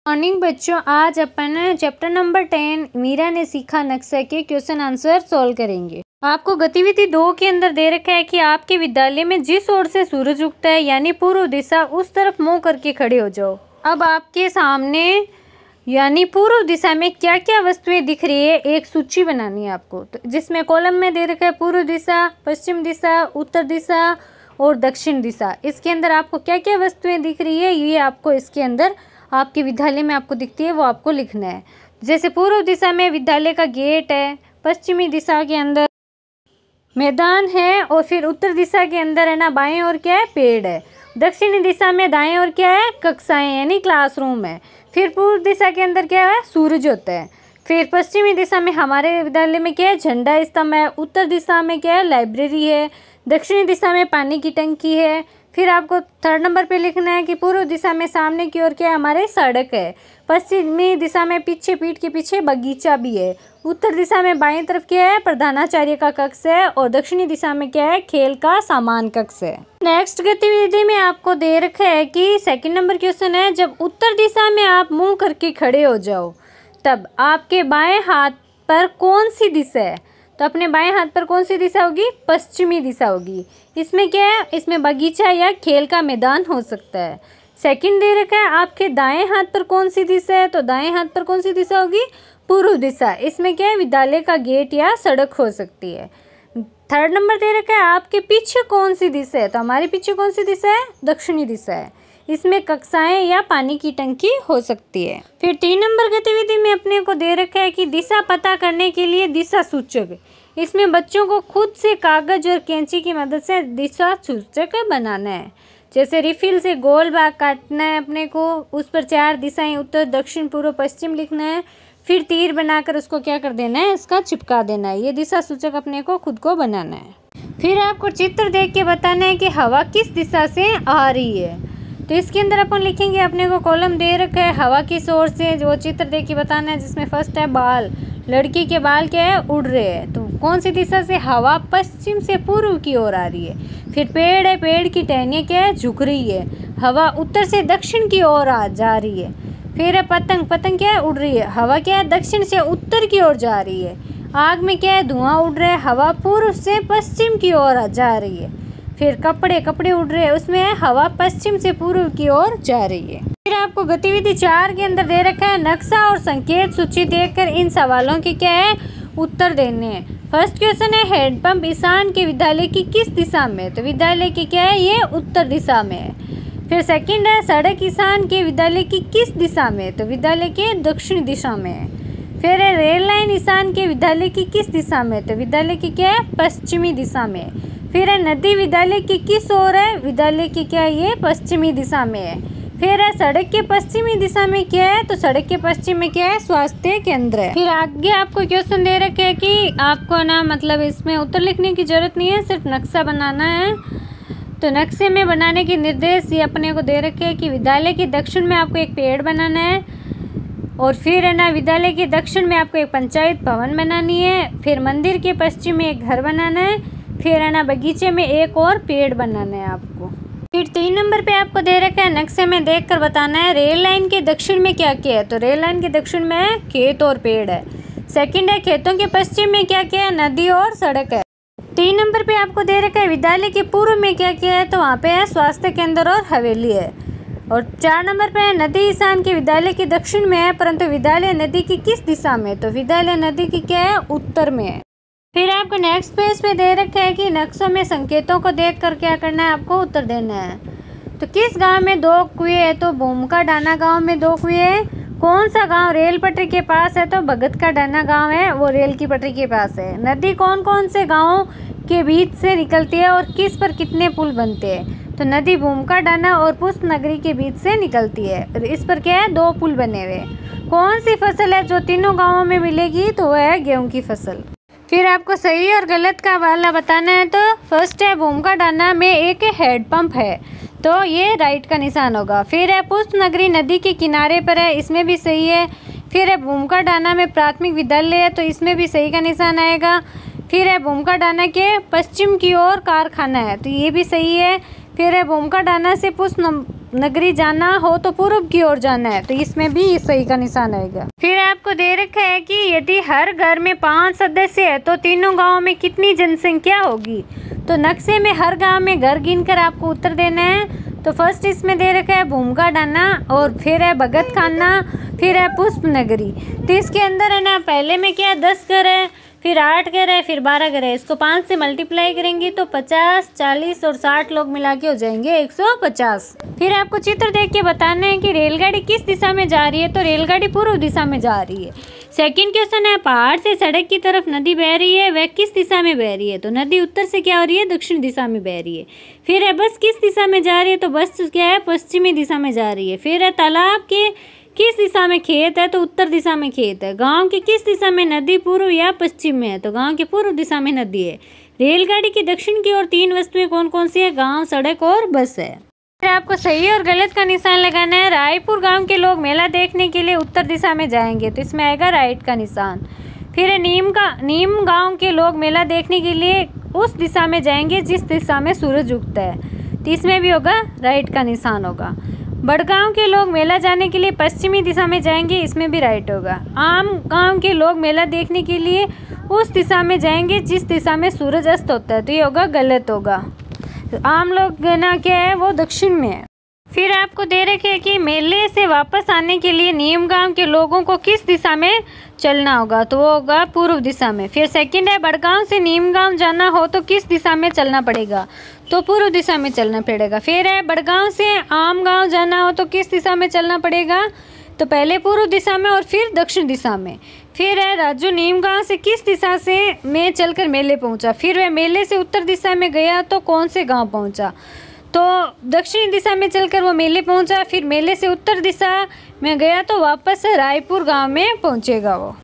Morning बच्चों, आज अपन chapter number 10 Meera ने सीखा नक्शा के क्वेश्चन आंसर सॉल्व करेंगे। आपको गतिविधि 2 के अंदर दे रखा है कि आपके विद्यालय में जिस ओर से सूरज उगता है यानी पूर्व दिशा, उस तरफ मुंह करके खड़े हो जाओ। अब आपके सामने यानी पूर्व दिशा में क्या क्या वस्तुएं दिख रही है, एक सूची बनानी है आपको। तो जिसमें कॉलम में दे रखा है पूर्व दिशा, पश्चिम दिशा, उत्तर दिशा और दक्षिण दिशा। इसके अंदर आपको क्या क्या वस्तुएं दिख रही है, ये आपको इसके अंदर आपके विद्यालय में आपको दिखती है, वो आपको लिखना है। जैसे पूर्व दिशा में विद्यालय का गेट है, पश्चिमी दिशा के अंदर मैदान है, और फिर उत्तर दिशा के अंदर है ना बाएं और क्या है, पेड़ है। दक्षिणी दिशा में दाएं और क्या है, कक्षाएं यानी क्लासरूम है। फिर पूर्व दिशा के अंदर क्या है, सूरज होता है। फिर पश्चिमी दिशा में हमारे विद्यालय में क्या है, झंडा स्तंभ है। उत्तर दिशा में क्या है, लाइब्रेरी है। दक्षिणी दिशा में पानी की टंकी है। फिर आपको 3rd नंबर पे लिखना है कि पूर्व दिशा में सामने की ओर क्या है, हमारे सड़क है। पश्चिमी दिशा में पीछे पीठ के पीछे बगीचा भी है। उत्तर दिशा में बाएं तरफ क्या है, प्रधानाचार्य का कक्ष है। और दक्षिणी दिशा में क्या है, खेल का सामान कक्ष है। नेक्स्ट गतिविधि में आपको दे रखा है कि 2nd नंबर क्वेश्चन है, जब उत्तर दिशा में आप मुंह करके खड़े हो जाओ तब आपके बाएं हाथ पर कौन सी दिशा है। तो अपने बाएं हाथ पर कौन सी दिशा होगी, पश्चिमी दिशा होगी। इसमें क्या है, इसमें बगीचा या खेल का मैदान हो सकता है। 2nd दे रखा है, आपके दाएं हाथ पर कौन सी दिशा है। तो दाएं हाथ पर कौन सी दिशा होगी, पूर्व दिशा। इसमें क्या है, विद्यालय का गेट या सड़क हो सकती है। 3rd नंबर दे रखा है, आपके पीछे कौन सी दिशा है। तो हमारे पीछे कौन सी दिशा है, दक्षिणी दिशा है। इसमें कक्षाएं या पानी की टंकी हो सकती है। फिर 3 नंबर गतिविधि में अपने को दे रखा है कि दिशा पता करने के लिए दिशा सूचक। इसमें बच्चों को खुद से कागज और कैंची की मदद से दिशा सूचक बनाना है। जैसे रिफिल से गोल भाग काटना है अपने को, उस पर 4 दिशाएं उत्तर दक्षिण पूर्व पश्चिम लिखना है। फिर तीर बनाकर उसको क्या कर देना है, इसका चिपका देना है। ये दिशा सूचक अपने को खुद को बनाना है। फिर आपको चित्र देख के बताना है कि हवा किस दिशा से आ रही है। तो इसके अंदर अपन लिखेंगे, अपने को कॉलम दे रखा है हवा किस ओर से, जो चित्र देख के बताना है। जिसमें फर्स्ट है बाल, लड़की के बाल क्या है, उड़ रहे हैं। तो कौन सी दिशा से, हवा पश्चिम से पूर्व की ओर आ रही है। फिर पेड़ है, पेड़ की टहनियाँ क्या है, झुक रही है। हवा उत्तर से दक्षिण की ओर जा रही है। फिर है पतंग, पतंग क्या है, उड़ रही है। हवा क्या है, दक्षिण से उत्तर की ओर जा रही है। आग में क्या है, धुआं उड़ रहा है। हवा पूर्व से पश्चिम की ओर जा रही है। फिर कपड़े, कपड़े उड़ रहे हैं, उसमें है हवा पश्चिम से पूर्व की ओर जा रही है। फिर आपको गतिविधि 4 के अंदर दे रखा है, नक्शा और संकेत सूची देखकर इन सवालों के क्या है, उत्तर देने हैं। फर्स्ट क्वेश्चन है, हैंडपंप ईशान के विद्यालय की किस दिशा में। तो विद्यालय की क्या है, ये उत्तर दिशा में है। फिर 2nd है, सड़क ईशान के विद्यालय की किस दिशा में। तो विद्यालय के दक्षिण दिशा में है। फिर है, रेल लाइन ईशान के विद्यालय की किस दिशा में। तो विद्यालय की क्या है, पश्चिमी दिशा में है। फिर है, नदी विद्यालय की किस ओर है। विद्यालय की क्या है, ये पश्चिमी दिशा में है। फिर है, सड़क के पश्चिमी दिशा में क्या है। तो सड़क के पश्चिम में क्या है, स्वास्थ्य केंद्र है। फिर आगे आपको क्वेश्चन दे रखे है कि आपको ना मतलब इसमें उत्तर लिखने की जरूरत नहीं है, सिर्फ नक्शा बनाना है। तो नक्शे में बनाने के निर्देश ये अपने को दे रखे हैं कि विद्यालय के दक्षिण में आपको एक पेड़ बनाना है। और फिर है ना, विद्यालय के दक्षिण में आपको एक पंचायत भवन बनानी है। फिर मंदिर के पश्चिम में एक घर बनाना है। फिर है ना, बगीचे में एक और पेड़ बनाना है आपको। फिर 3 नंबर पे आपको दे रखा है, नक्शे में देखकर बताना है रेल लाइन के दक्षिण में क्या क्या है। तो रेल लाइन के दक्षिण में है खेत और पेड़ है। 2nd है, खेतों के पश्चिम में क्या क्या है, नदी और सड़क है। 3 नंबर पे आपको दे रखा है, विद्यालय के पूर्व में क्या क्या है। तो वहाँ पे है स्वास्थ्य केंद्र और हवेली है। और 4 नंबर पे है, नदी ईशान के विद्यालय के दक्षिण में है, परंतु विद्यालय नदी की किस दिशा में। तो विद्यालय नदी की क्या है, उत्तर में है। फिर आपको नेक्स्ट पेज पे दे रखा है कि नक्शों में संकेतों को देखकर क्या करना है, आपको उत्तर देना है। तो किस गांव में 2 कुएं है। तो भूमका डाना गांव में 2 कुएं है। कौन सा गांव रेल पटरी के पास है। तो भगत का डाना गांव है, वो रेल की पटरी के पास है। नदी कौन कौन से गांवों के बीच से निकलती है और किस पर कितने पुल बनते हैं। तो नदी भूमका डाना और पुष्प नगरी के बीच से निकलती है। और इस पर क्या है, 2 पुल बने हुए। कौन सी फसल है जो तीनों गाँवों में मिलेगी। तो वह है गेहूँ की फसल। फिर आपको सही और गलत का वाला बताना है। तो फर्स्ट है, भूमका डाना में एक हैंडपंप है, तो ये राइट का निशान होगा। फिर है, पुष्प नगरी नदी के किनारे पर है, इसमें भी सही है। फिर है, भूमका डाना में प्राथमिक विद्यालय है, तो इसमें भी सही का निशान आएगा। फिर है, भूमका डाना के पश्चिम की ओर कारखाना है, तो ये भी सही है। फिर है, भूमका डाना से पुष्प नगरी जाना हो तो पूर्व की ओर जाना है, तो इसमें भी सही का निशान आएगा। फिर आपको दे रखा है कि यदि हर घर में 5 सदस्य है तो तीनों गाँव में कितनी जनसंख्या होगी। तो नक्शे में हर गांव में घर गिनकर आपको उत्तर देना है। तो फर्स्ट इसमें दे रखा है भूमका डाना, और फिर है भगत खाना, फिर है पुष्प नगरी। तो इसके अंदर है ना, पहले में क्या 10 घर है, फिर 8 घर है, फिर 12 घर है। इसको 5 से मल्टीप्लाई करेंगे तो 50, 40 और 60 लोग मिला के हो जाएंगे 150। फिर आपको चित्र देख के बताना है कि रेलगाड़ी किस दिशा में जा रही है। तो रेलगाड़ी पूर्व दिशा में जा रही है। सेकंड क्वेश्चन है, पहाड़ से सड़क की तरफ नदी बह रही है, वह किस दिशा में बह रही है। तो नदी उत्तर से क्या हो रही है, दक्षिण दिशा में बह रही है। फिर है बस किस दिशा में जा रही है। तो बस क्या है, पश्चिमी दिशा में जा रही है। फिर है तालाब के किस दिशा में खेत है। तो उत्तर दिशा में खेत है। गांव की किस दिशा में नदी, पूर्व या पश्चिम में है। तो गांव के पूर्व दिशा में नदी है। रेलगाड़ी की दक्षिण की ओर 3 वस्तुएं कौन कौन सी है, गांव, सड़क और बस है। फिर आपको सही और गलत का निशान लगाना है। रायपुर गांव के लोग मेला देखने के लिए उत्तर दिशा में जाएंगे, तो इसमें आएगा राइट का निशान। फिर है नीम गांव के लोग मेला देखने के लिए उस दिशा में जाएंगे जिस दिशा में सूरज उगता है, तो इसमें भी होगा राइट का निशान होगा। बड़गांव के लोग मेला जाने के लिए पश्चिमी दिशा में जाएंगे, इसमें भी राइट होगा। आम गांव के लोग मेला देखने के लिए उस दिशा में जाएंगे जिस दिशा में सूरज अस्त होता है, तो ये होगा गलत होगा। तो आम लोग ना क्या है, वो दक्षिण में है। फिर आपको दे रखे है कि मेले से वापस आने के लिए नीम गांव के लोगों को किस दिशा में चलना होगा। तो वो होगा पूर्व दिशा में। फिर सेकंड है, बड़गांव से नीम गांव जाना हो तो किस दिशा में चलना पड़ेगा। तो पूर्व दिशा में चलना पड़ेगा। फिर है, बड़गांव से आम गांव जाना हो तो किस दिशा में चलना पड़ेगा। तो पहले पूर्व दिशा में और फिर दक्षिण दिशा में। फिर है, राजू नीम गांव से किस दिशा से में चलकर मेले पहुंचा। फिर वह मेले से उत्तर दिशा में गया तो कौन से गांव पहुंचा। तो दक्षिणी दिशा में चलकर वो मेले पहुंचा। फिर मेले से उत्तर दिशा में गया तो वापस रायपुर गांव में पहुंचेगा वो।